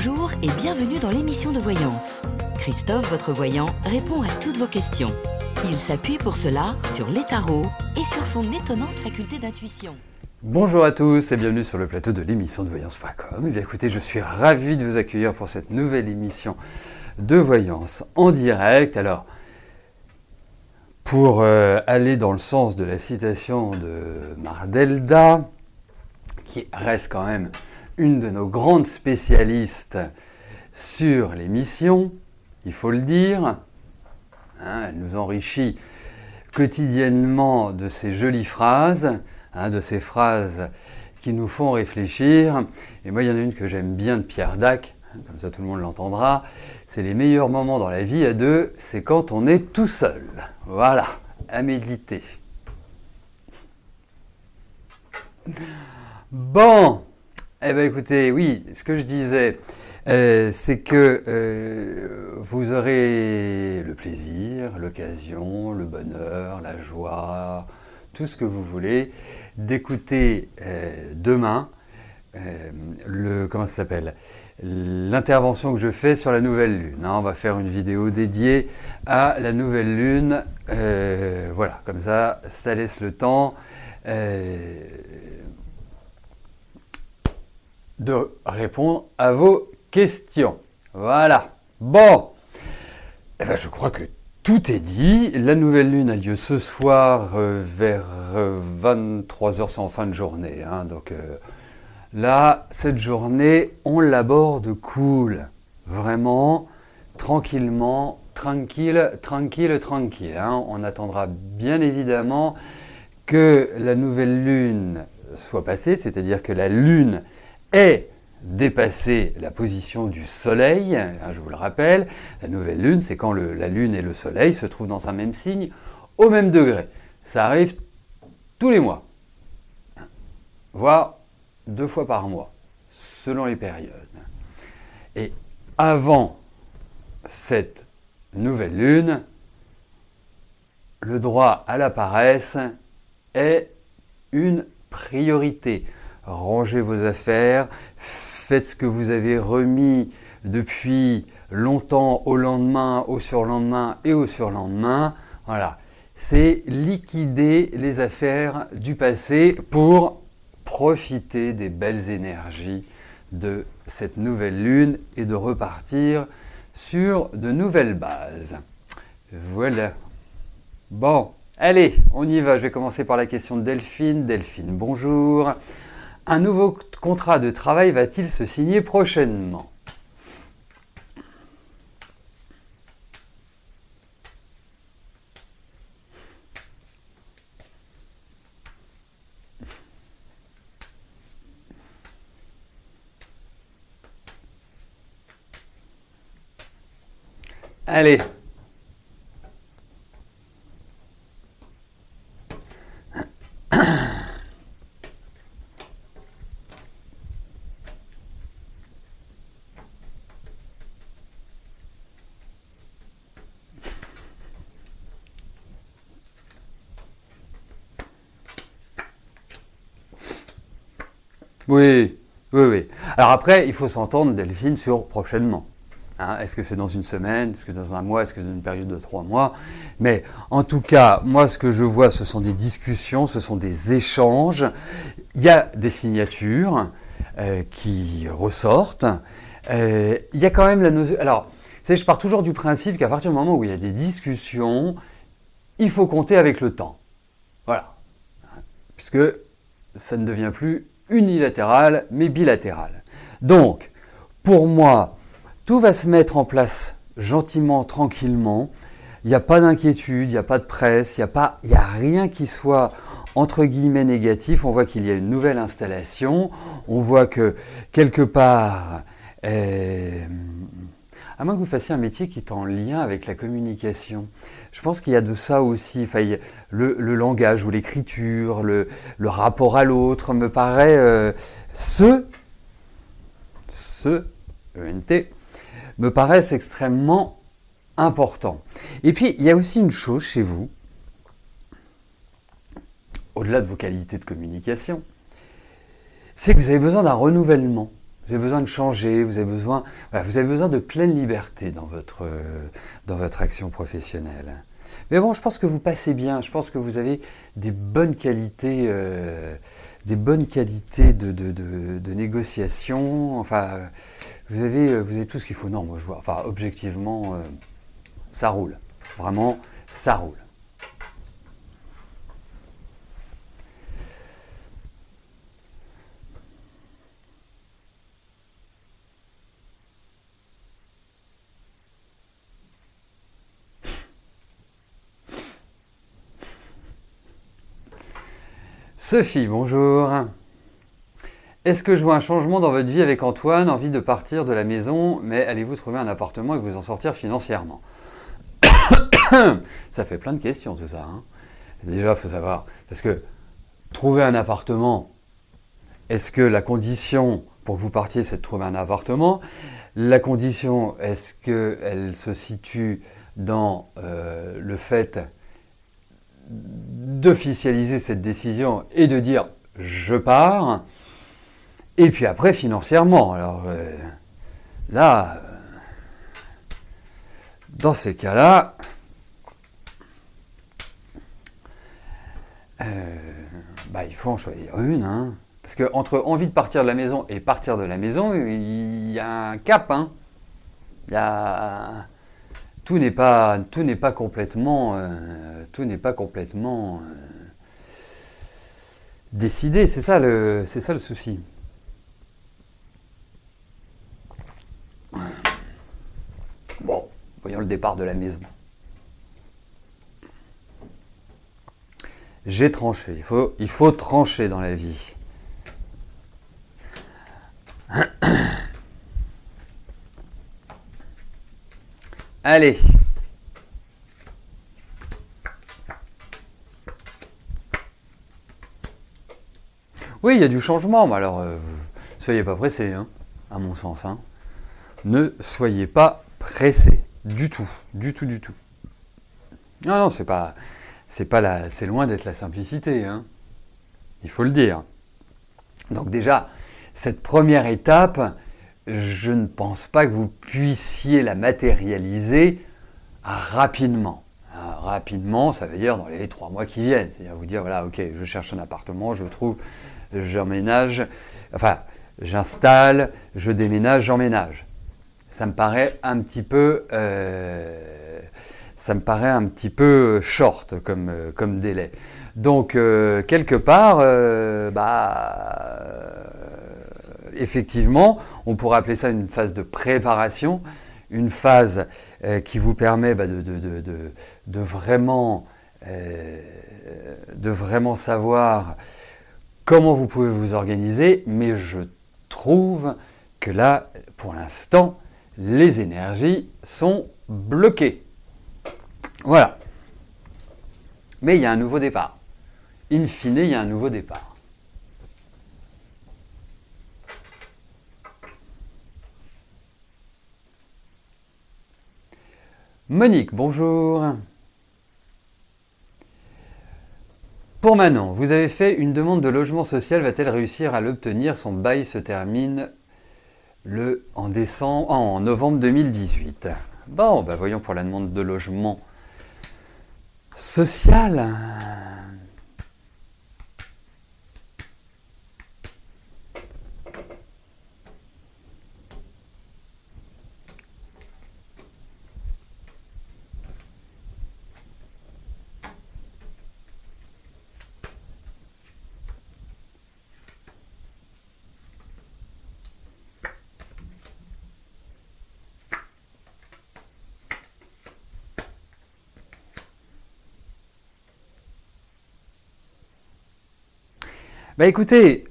Bonjour et bienvenue dans l'émission de voyance. Christophe, votre voyant, répond à toutes vos questions. Il s'appuie pour cela sur les tarots et sur son étonnante faculté d'intuition. Bonjour à tous et bienvenue sur le plateau de l'émission de voyance.com. Eh bien écoutez, je suis ravi de vous accueillir pour cette nouvelle émission de voyance en direct. Alors, pour aller dans le sens de la citation de Mardelda, qui reste quand même une de nos grandes spécialistes sur l'émission, il faut le dire, elle nous enrichit quotidiennement de ces jolies phrases, de ces phrases qui nous font réfléchir. Et moi, il y en a une que j'aime bien de Pierre Dac, comme ça tout le monde l'entendra, c'est les meilleurs moments dans la vie à deux, c'est quand on est tout seul. Voilà, à méditer. Bon, eh bien écoutez, oui, ce que je disais, c'est que vous aurez le plaisir, l'occasion, le bonheur, la joie, tout ce que vous voulez, d'écouter demain l'intervention que je fais sur la nouvelle lune. On va faire une vidéo dédiée à la nouvelle lune. Voilà, comme ça laisse le temps de répondre à vos questions. Voilà. Bon, eh ben, je crois que tout est dit. La nouvelle lune a lieu ce soir vers 23h, c'est en fin de journée. Donc là, cette journée, on l'aborde cool. Vraiment, tranquillement, tranquille. On attendra bien évidemment que la nouvelle lune soit passée, c'est-à-dire que la lune ait dépassé la position du soleil. Je vous le rappelle, la nouvelle lune, c'est quand la lune et le soleil se trouvent dans un même signe, au même degré. Ça arrive tous les mois, voire 2 fois par mois, selon les périodes. Et avant cette nouvelle lune, le droit à la paresse est une priorité. Rangez vos affaires, faites ce que vous avez remis depuis longtemps au lendemain, au surlendemain et au surlendemain. Voilà, c'est liquider les affaires du passé pour profiter des belles énergies de cette nouvelle lune et de repartir sur de nouvelles bases. Voilà. Bon, allez, on y va. Je vais commencer par la question de Delphine. Delphine, bonjour. Un nouveau contrat de travail va-t-il se signer prochainement ? Allez. Oui. Alors après, il faut s'entendre, Delphine, sur prochainement. Est-ce que c'est dans une semaine? Est-ce que dans un mois? Est-ce que c'est dans une période de 3 mois? Mais en tout cas, moi, ce que je vois, ce sont des discussions, ce sont des échanges. Il y a des signatures qui ressortent. Il y a quand même la notion... Alors, vous savez, je pars toujours du principe qu'à partir du moment où il y a des discussions, il faut compter avec le temps. Voilà. Puisque ça ne devient plus unilatéral, mais bilatéral. Donc, pour moi, tout va se mettre en place gentiment, tranquillement. Il n'y a pas d'inquiétude, il n'y a pas de presse, il n'y a rien qui soit entre guillemets négatif. On voit qu'il y a une nouvelle installation. On voit que quelque part, à moins que vous fassiez un métier qui est en lien avec la communication, je pense qu'il y a de ça aussi. Enfin, le langage ou l'écriture, le rapport à l'autre me paraît ENT, me paraissent extrêmement importants. Et puis, il y a aussi une chose chez vous, au-delà de vos qualités de communication, c'est que vous avez besoin d'un renouvellement. Vous avez besoin de changer, voilà, vous avez besoin de pleine liberté dans votre action professionnelle. Mais bon, je pense que vous passez bien, je pense que vous avez des bonnes qualités, de négociation. Enfin, vous avez tout ce qu'il faut. Non, moi je vois, enfin, objectivement, ça roule. Vraiment, ça roule. Sophie, bonjour. Est-ce que je vois un changement dans votre vie avec Antoine, envie de partir de la maison, mais allez-vous trouver un appartement et vous en sortir financièrement? Ça fait plein de questions tout ça. Hein. Déjà, il faut savoir, parce que trouver un appartement, est-ce que la condition pour que vous partiez, c'est de trouver un appartement? La condition, est-ce qu'elle se situe dans le fait d'officialiser cette décision et de dire je pars, et puis après financièrement. Alors là, dans ces cas-là, il faut en choisir une, hein. Parce que entre envie de partir de la maison et partir de la maison, il y a un cap, hein. Tout n'est pas complètement décidé, c'est ça le souci. Bon, voyons le départ de la maison. J'ai tranché, il faut trancher dans la vie. Allez. Oui, il y a du changement, mais alors, soyez pas pressés, hein, à mon sens. Hein. Ne soyez pas pressés, du tout. Non, c'est loin d'être la simplicité, hein. Il faut le dire. Donc déjà, cette première étape, je ne pense pas que vous puissiez la matérialiser rapidement. Rapidement, ça veut dire dans les 3 mois qui viennent. C'est-à-dire vous dire, voilà, ok, je cherche un appartement, je trouve, j'emménage, enfin, j'installe, je déménage, j'emménage. Ça me paraît un petit peu short comme délai. Donc, quelque part, effectivement, on pourrait appeler ça une phase de préparation, une phase qui vous permet de vraiment savoir comment vous pouvez vous organiser, mais je trouve que là, pour l'instant, les énergies sont bloquées. Voilà. Mais il y a un nouveau départ. In fine, il y a un nouveau départ. Monique, bonjour. Pour Manon, vous avez fait une demande de logement social, va-t-elle réussir à l'obtenir? Son bail se termine en novembre 2018. Bon, voyons pour la demande de logement social. Écoutez,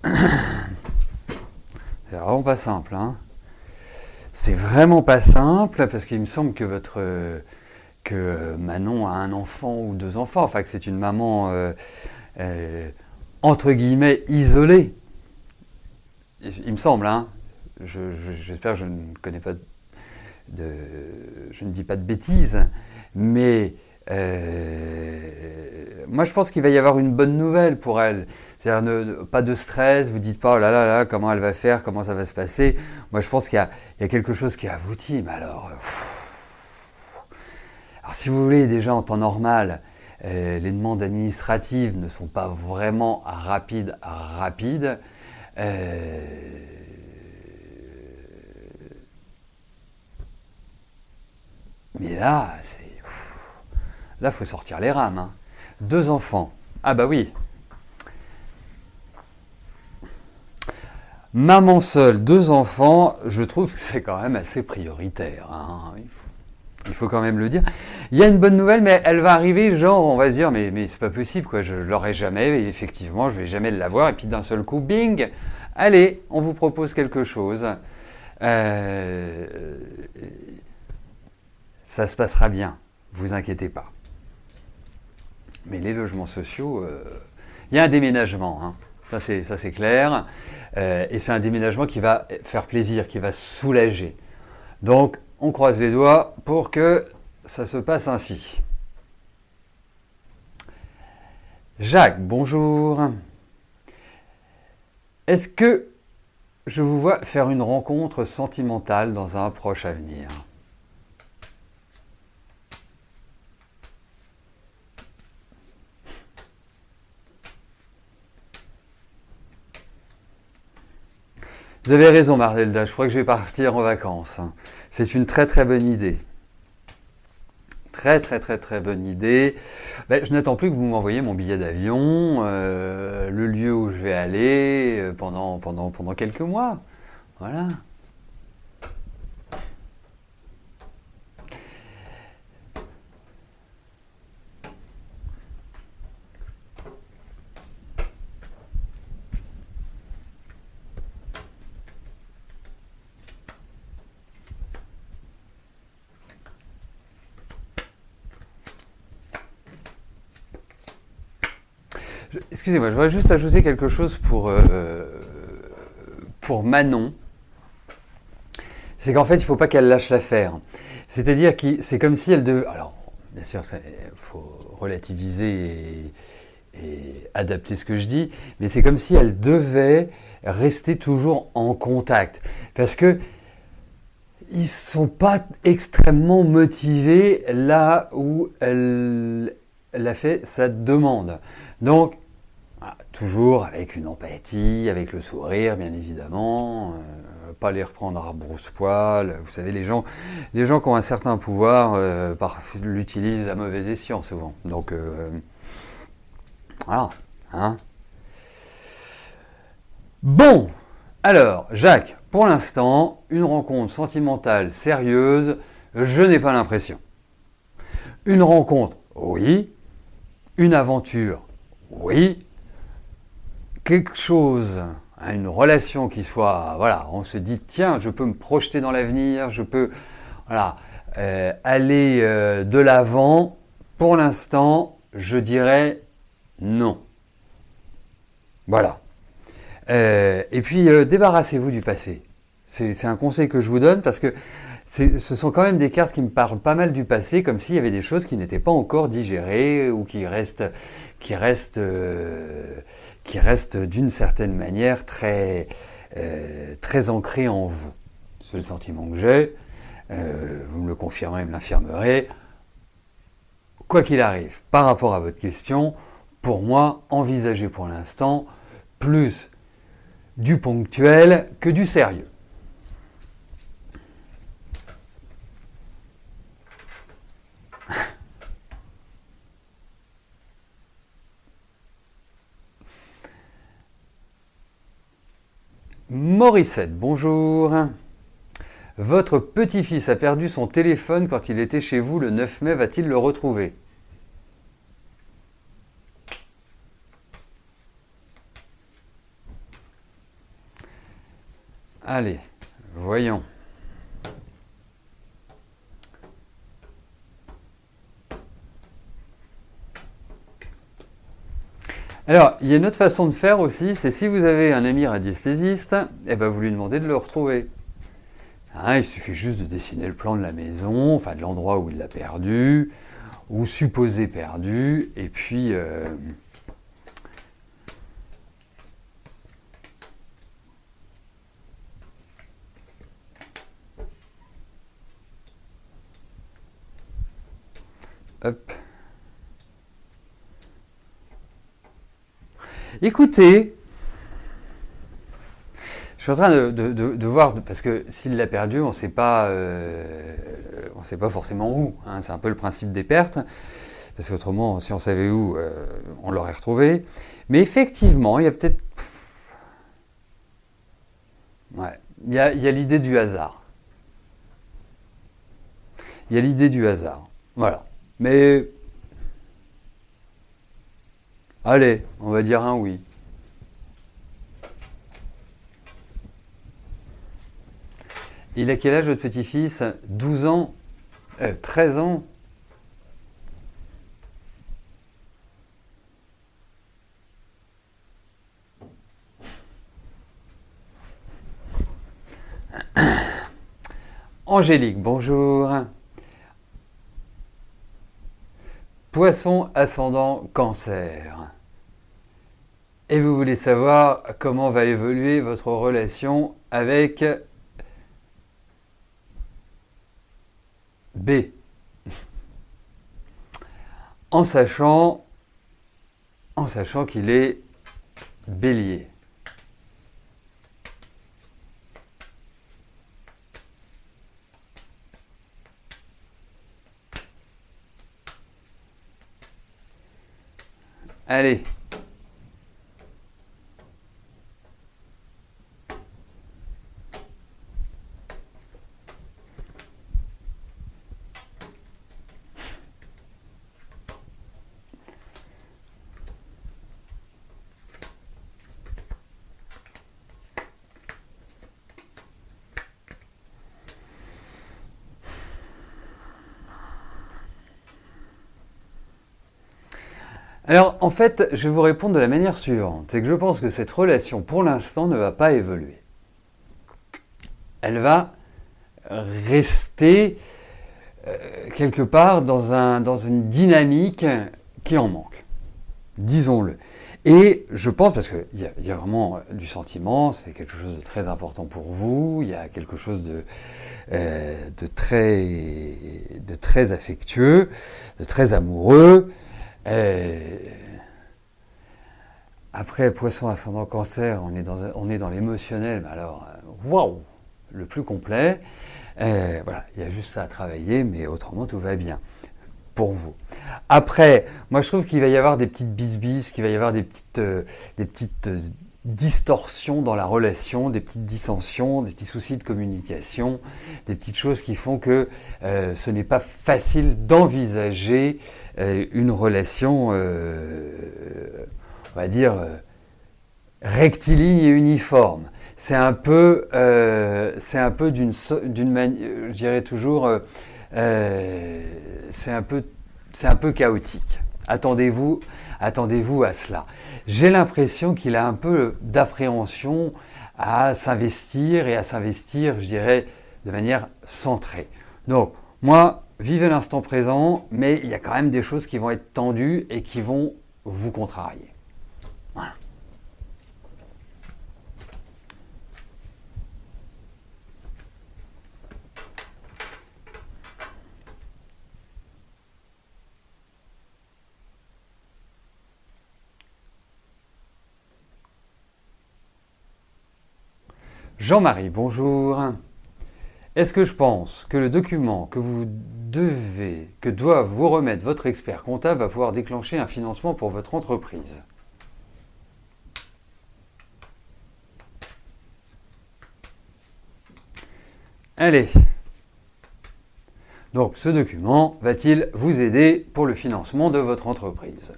c'est vraiment pas simple. Hein. C'est vraiment pas simple parce qu'il me semble que Manon a un enfant ou 2 enfants, enfin que c'est une maman entre guillemets isolée. Il me semble, hein. J'espère que je ne connais pas je ne dis pas de bêtises, mais Moi, je pense qu'il va y avoir une bonne nouvelle pour elle. C'est-à-dire, pas de stress, vous dites pas, oh là là là, comment elle va faire, comment ça va se passer. Moi, je pense qu'il y a quelque chose qui aboutit, mais alors... Alors, si vous voulez, déjà en temps normal, les demandes administratives ne sont pas vraiment rapides. Mais là, là, faut sortir les rames. Hein. 2 enfants. Ah bah oui. Maman seule, 2 enfants, je trouve que c'est quand même assez prioritaire. Hein. Il faut quand même le dire. Il y a une bonne nouvelle, mais elle va arriver, genre, on va se dire, mais c'est pas possible, quoi. Je l'aurai jamais, et effectivement, je vais jamais l'avoir. Et puis d'un seul coup, bing, allez, on vous propose quelque chose. Ça se passera bien, vous inquiétez pas. Mais les logements sociaux, il y a un déménagement, hein. Ça c'est clair, et c'est un déménagement qui va faire plaisir, qui va soulager. Donc on croise les doigts pour que ça se passe ainsi. Jacques, bonjour. Est-ce que je vous vois faire une rencontre sentimentale dans un proche avenir ? Vous avez raison, Mardelda, je crois que je vais partir en vacances. C'est une très très bonne idée. Très très très très bonne idée. Ben, je n'attends plus que vous m'envoyiez mon billet d'avion, le lieu où je vais aller pendant quelques mois. Voilà. Excusez-moi, je voudrais juste ajouter quelque chose pour Manon. C'est qu'en fait, il ne faut pas qu'elle lâche l'affaire. C'est-à-dire que c'est comme si elle devait... Alors, bien sûr, il faut relativiser et adapter ce que je dis, mais c'est comme si elle devait rester toujours en contact. Parce que ils ne sont pas extrêmement motivés là où elle a fait sa demande. Donc, voilà, toujours avec une empathie, avec le sourire, bien évidemment, pas les reprendre à brousse-poil. Vous savez, les gens qui ont un certain pouvoir l'utilisent à mauvais escient souvent. Donc, voilà. Hein. Bon, alors, Jacques, pour l'instant, une rencontre sentimentale sérieuse, je n'ai pas l'impression. Une rencontre, oui. Une aventure, oui. Quelque chose, hein, une relation qui soit, voilà, on se dit, tiens, je peux me projeter dans l'avenir, je peux, voilà, aller de l'avant. Pour l'instant, je dirais non. Voilà. Et puis, débarrassez-vous du passé. C'est un conseil que je vous donne parce que ce sont quand même des cartes qui me parlent pas mal du passé, comme s'il y avait des choses qui n'étaient pas encore digérées ou qui restent d'une certaine manière très ancrées en vous. C'est le sentiment que j'ai. Vous me le confirmerez, me l'infirmerez. Quoi qu'il arrive, par rapport à votre question, pour moi, envisagez pour l'instant plus du ponctuel que du sérieux. Morissette, bonjour. Votre petit-fils a perdu son téléphone quand il était chez vous le 9 mai, va-t-il le retrouver ? Allez, voyons. Alors, il y a une autre façon de faire aussi, c'est si vous avez un ami radiesthésiste, eh ben vous lui demandez de le retrouver. Hein, il suffit juste de dessiner le plan de la maison, enfin de l'endroit où il l'a perdu, ou supposé perdu, et puis hop. Écoutez, je suis en train de voir, parce que s'il l'a perdu, on ne sait pas forcément où. Hein, c'est un peu le principe des pertes, parce qu'autrement, si on savait où, on l'aurait retrouvé. Mais effectivement, il y a peut-être... Ouais, il y a l'idée du hasard. Il y a l'idée du hasard. Voilà. Mais... Allez, on va dire un oui. Il a quel âge votre petit-fils? 12 ans 13 ans. Angélique, bonjour. Poisson ascendant Cancer. Et vous voulez savoir comment va évoluer votre relation avec B. En sachant qu'il est Bélier. Allez. Alors, en fait, je vais vous répondre de la manière suivante. C'est que je pense que cette relation, pour l'instant, ne va pas évoluer. Elle va rester quelque part dans une dynamique qui en manque. Disons-le. Et je pense, parce qu'il y a vraiment du sentiment, c'est quelque chose de très important pour vous, il y a quelque chose de très affectueux, de très amoureux. Après, Poisson ascendant Cancer, on est dans l'émotionnel, mais alors, waouh, le plus complet. Voilà, il y a juste ça à travailler, mais autrement tout va bien pour vous. Après, moi je trouve qu'il va y avoir des petites bisbis, qu'il va y avoir des petites distorsions dans la relation, des petites dissensions, des petits soucis de communication, des petites choses qui font que ce n'est pas facile d'envisager une relation, on va dire, rectiligne et uniforme. C'est un peu d'une manière, je dirais toujours, c'est un peu chaotique. Attendez-vous à cela. J'ai l'impression qu'il a un peu d'appréhension à s'investir et à s'investir, je dirais, de manière centrée. Donc, moi, vivez l'instant présent, mais il y a quand même des choses qui vont être tendues et qui vont vous contrarier. Voilà. Jean-Marie, bonjour. Est-ce que je pense que le document que doit vous remettre votre expert comptable va pouvoir déclencher un financement pour votre entreprise? Allez. Donc, ce document va-t-il vous aider pour le financement de votre entreprise?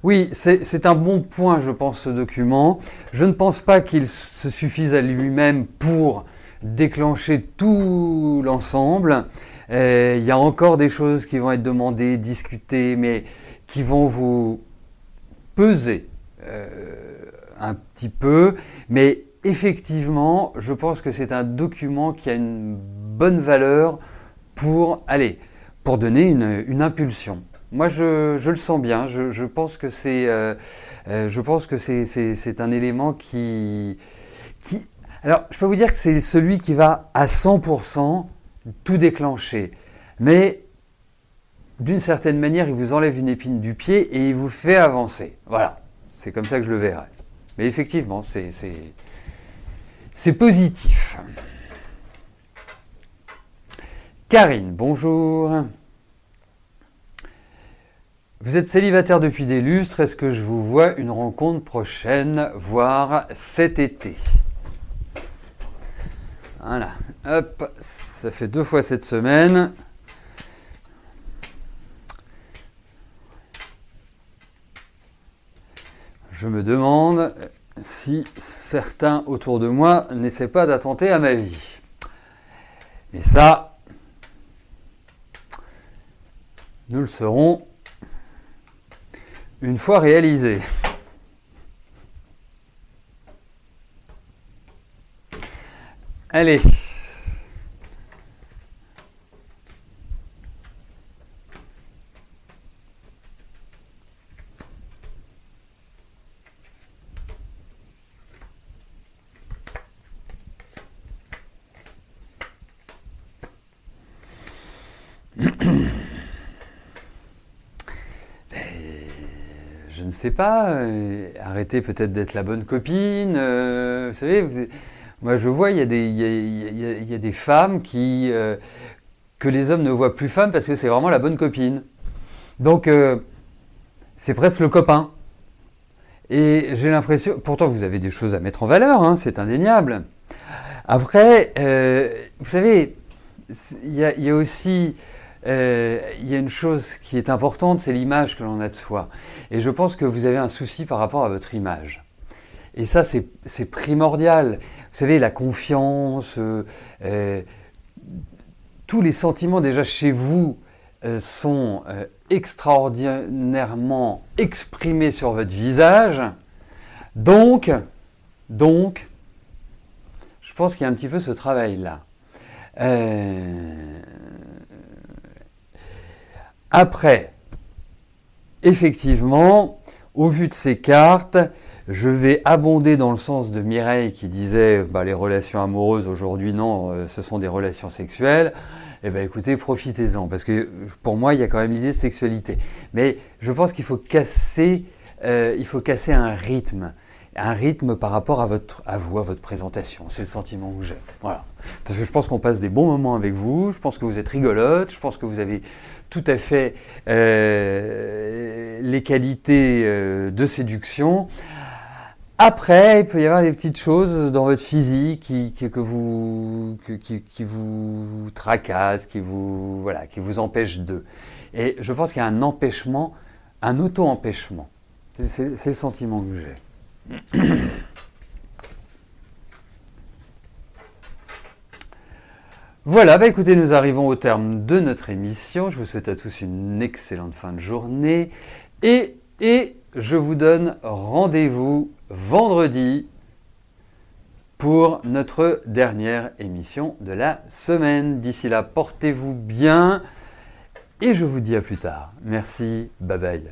Oui, c'est un bon point, je pense, ce document. Je ne pense pas qu'il se suffise à lui-même pour déclencher tout l'ensemble. Il y a encore des choses qui vont être demandées, discutées, mais qui vont vous peser un petit peu. Mais effectivement, je pense que c'est un document qui a une bonne valeur pour, allez, pour donner une impulsion. Moi, je le sens bien. Je pense que c'est un élément qui. Alors, je peux vous dire que c'est celui qui va à 100% tout déclencher. Mais d'une certaine manière, il vous enlève une épine du pied et il vous fait avancer. Voilà. C'est comme ça que je le verrai. Mais effectivement, c'est positif. Karine, bonjour. Vous êtes célibataire depuis des lustres, est-ce que je vous vois une rencontre prochaine, voire cet été? Voilà, hop, ça fait 2 fois cette semaine. Je me demande si certains autour de moi n'essaient pas d'attenter à ma vie. Et ça, nous le saurons une fois réalisé. Allez. Je ne sais pas, arrêtez peut-être d'être la bonne copine. Vous savez, moi je vois, il y a des femmes que les hommes ne voient plus femmes parce que c'est vraiment la bonne copine. Donc c'est presque le copain. Et j'ai l'impression, pourtant vous avez des choses à mettre en valeur, hein, c'est indéniable. Après, vous savez, il y a aussi il y a une chose qui est importante, c'est l'image que l'on a de soi. Et je pense que vous avez un souci par rapport à votre image. Et ça, c'est primordial. Vous savez, la confiance, tous les sentiments déjà chez vous sont extraordinairement exprimés sur votre visage. Donc, je pense qu'il y a un petit peu ce travail-là. Après, effectivement, au vu de ces cartes, je vais abonder dans le sens de Mireille qui disait les relations amoureuses aujourd'hui, non, ce sont des relations sexuelles. Eh bien écoutez, profitez-en, parce que pour moi, il y a quand même l'idée de sexualité. Mais je pense qu'il faut casser un rythme par rapport à vous, à votre présentation. C'est le sentiment que j'ai. Voilà. Parce que je pense qu'on passe des bons moments avec vous, je pense que vous êtes rigolote, je pense que vous avez tout à fait les qualités de séduction. Après, il peut y avoir des petites choses dans votre physique qui vous tracassent, qui vous empêchent d'eux. Et je pense qu'il y a un empêchement, un auto-empêchement. C'est le sentiment que j'ai. Voilà, écoutez, nous arrivons au terme de notre émission. Je vous souhaite à tous une excellente fin de journée. Et je vous donne rendez-vous vendredi pour notre dernière émission de la semaine. D'ici là, portez-vous bien et je vous dis à plus tard. Merci, bye bye.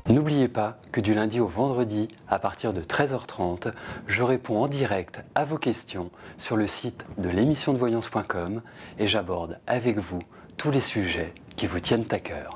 N'oubliez pas que du lundi au vendredi, à partir de 13h30, je réponds en direct à vos questions sur le site de l'émissiondevoyance.com et j'aborde avec vous tous les sujets qui vous tiennent à cœur.